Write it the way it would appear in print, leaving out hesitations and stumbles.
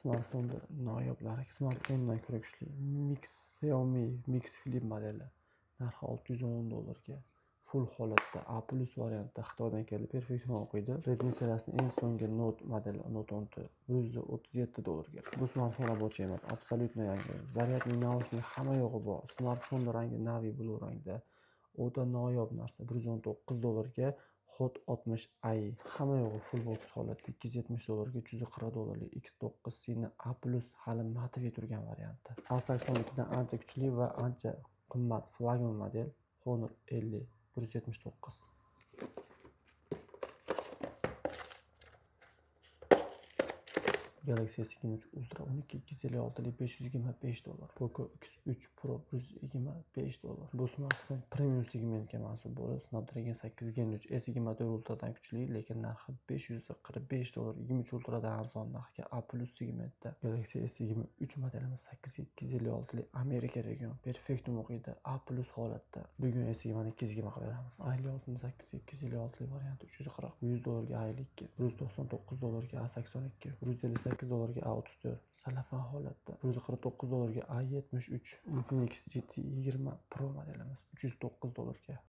Smartfonda noyoblari. Smartfondan ko'ra kuchli Xiaomi Mix Flip modeli narxi $610 ga. Full holatda A+ variantda Xitoydan keldi. Perfection o'qiydi. Redmi seriyasining eng so'nggi Note modeli Note 10T $137 ga. Bu smartfon рабочий emas, absolyutno yangi. Zaryadli naushnik hamma yo'g'i bor. Smartfonning rangi navy blue rangda. O'ta noyob narsa $119 ga. Hot 60i hamma yo'g'i full box holatda $270 ga, $340 X9 Cine A+ hali matviy turgan varianti. A82 dan ancha kuchli va ancha qimmat flagman model Honor 50 $179. Galaxy S23 Ultra 12 256 $525. Poco X3 Pro $125. Bu smartfon premium segmentga mansub bo'lib, Snapdragon 8 Gen 3 S24 Ultra'dan kuchli, lekin narxi $545. 23 Ultra'dan arzon narxga A+ segmentda. Galaxy S23 modelimiz 8256 Amerika region Perfectum o'qiydi A+ holatda. Bugun S22 qilib beramiz. A56 8256 varianti $340 $100 ga A52, $199 ga A82, $158 ga A34, salafan holatda $149 ga A73, Infinix GT 20 Pro modelimiz $309 ga.